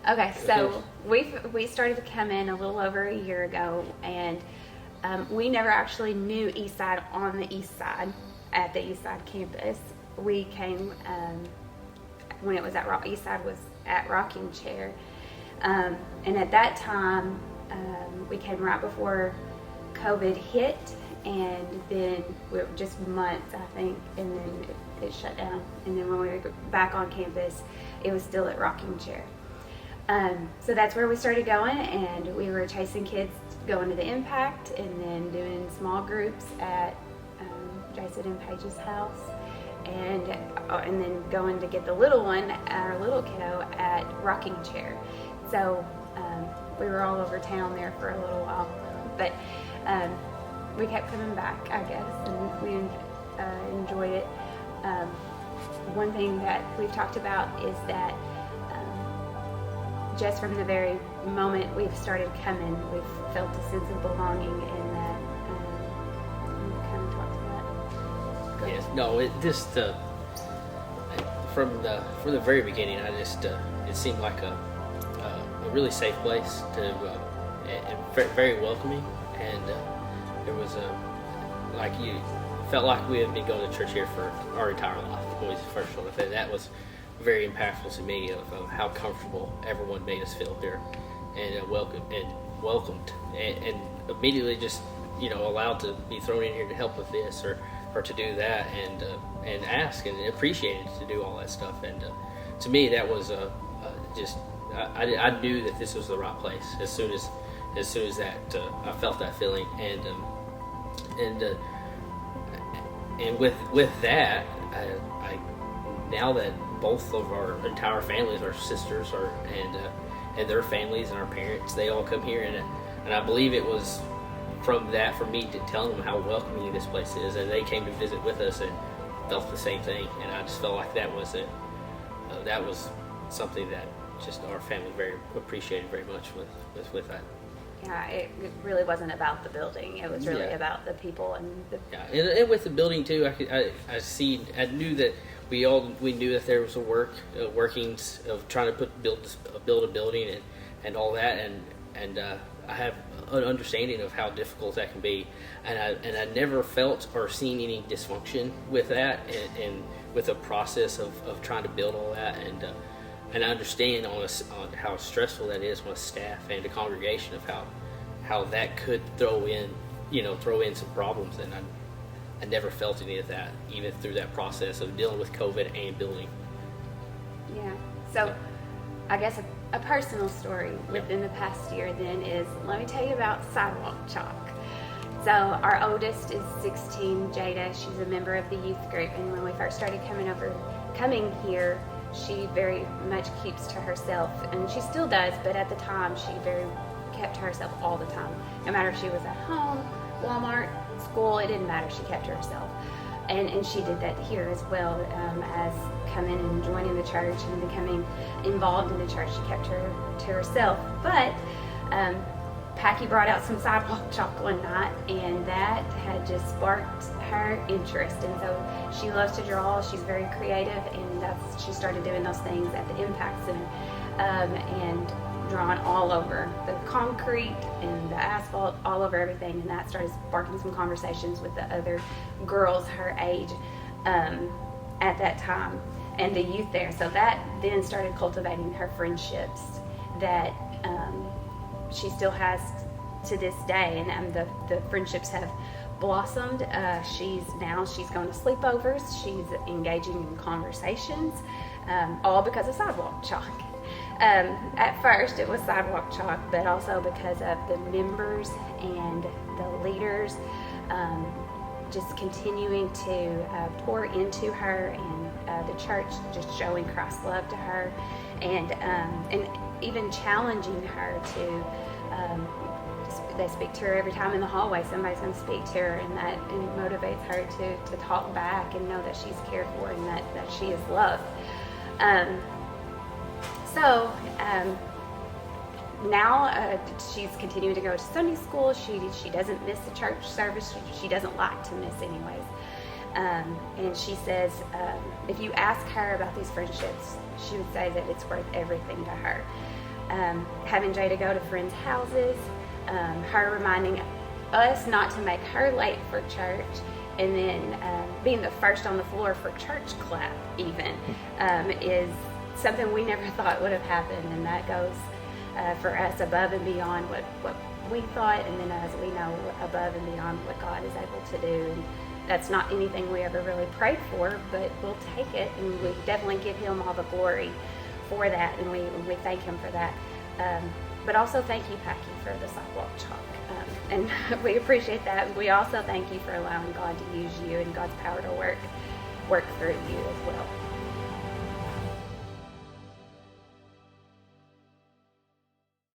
Okay, so we started to come in a little over a year ago, and we never actually knew Eastside on the East Side at the Eastside campus. We came when it was at Eastside was at Rocking Chair, and at that time we came right before COVID hit, and then we were just months, I think, and then it shut down. And then when we were back on campus, it was still at Rocking Chair. So that's where we started going, and we were chasing kids going to the Impact, and then doing small groups at Jason and Paige's house, and then going to get the little one, our little kiddo, at Rocking Chair. So we were all over town there for a little while, but we kept coming back, I guess, and we enjoyed it. One thing that we've talked about is that just from the very moment we've started coming, we've felt a sense of belonging, and that you kind of talked to that. Yes, no, it just from the very beginning, I just it seemed like a really safe place and very welcoming, and there was like you felt like we had been going to church here for our entire life when we first showed up, and that was very impactful to me of how comfortable everyone made us feel here, and welcomed, and immediately just allowed to be thrown in here to help with this or to do that, and ask and appreciated to do all that stuff. And to me, that was just I knew that this was the right place as soon as that I felt that feeling, and with that, I now that both of our entire families, our sisters, and their families and our parents, they all come here, and I believe it was from that for me to tell them how welcoming this place is, and they came to visit with us and felt the same thing, and I just felt like that was it. That was something that just our family very appreciated very much with that. Yeah, it really wasn't about the building. It was really about the people and the. Yeah, and with the building too, I knew that we knew that there was workings of trying to build a building and all that, and I have an understanding of how difficult that can be, and I never felt or seen any dysfunction with that, and with the process of trying to build all that, and I understand on how stressful that is on a staff and a congregation, of how that could throw in some problems, and I never felt any of that, even through that process of dealing with COVID and building. Yeah. So, I guess a personal story within the past year then is, let me tell you about Sidewalk Chalk. So our oldest is 16, Jada. She's a member of the youth group, and when we first started coming here, she very much keeps to herself, and she still does, but at the time she very kept to herself all the time. No matter if she was at home, Walmart, school, it didn't matter, she kept to herself. And she did that here as well, as coming and joining the church and becoming involved in the church. She kept her to herself. But Packy brought out some Sidewalk Chalk one night, and that had just sparked her interest. And so she loves to draw. She's very creative, and she started doing those things at the Impact Center, and drawing all over the concrete and the asphalt, all over everything, and that started sparking some conversations with the other girls her age at that time, and the youth there. So that then started cultivating her friendships that she still has to this day, and the friendships have blossomed. She's going to sleepovers, she's engaging in conversations, all because of Sidewalk Chalk. At first it was Sidewalk Chalk, but also because of the members and the leaders just continuing to pour into her, and the church just showing Christ's love to her, and even challenging her to they speak to her every time in the hallway. Somebody's going to speak to her, and that motivates her to talk back and know that she's cared for, and that she is loved. So now she's continuing to go to Sunday school. She doesn't miss the church service. She doesn't like to miss anyways. And she says if you ask her about these friendships, she would say that it's worth everything to her. having Jada go to friends' houses, her reminding us not to make her late for church, and then being the first on the floor for church clap even is something we never thought would have happened, and that goes for us above and beyond what we thought, and then as we know, above and beyond what God is able to do. And that's not anything we ever really prayed for, but we'll take it, and we definitely give Him all the glory for that, and we thank Him for that. But also thank you, Packy, for the sidewalk chalk. And we appreciate that. We also thank you for allowing God to use you and God's power to work through you as well.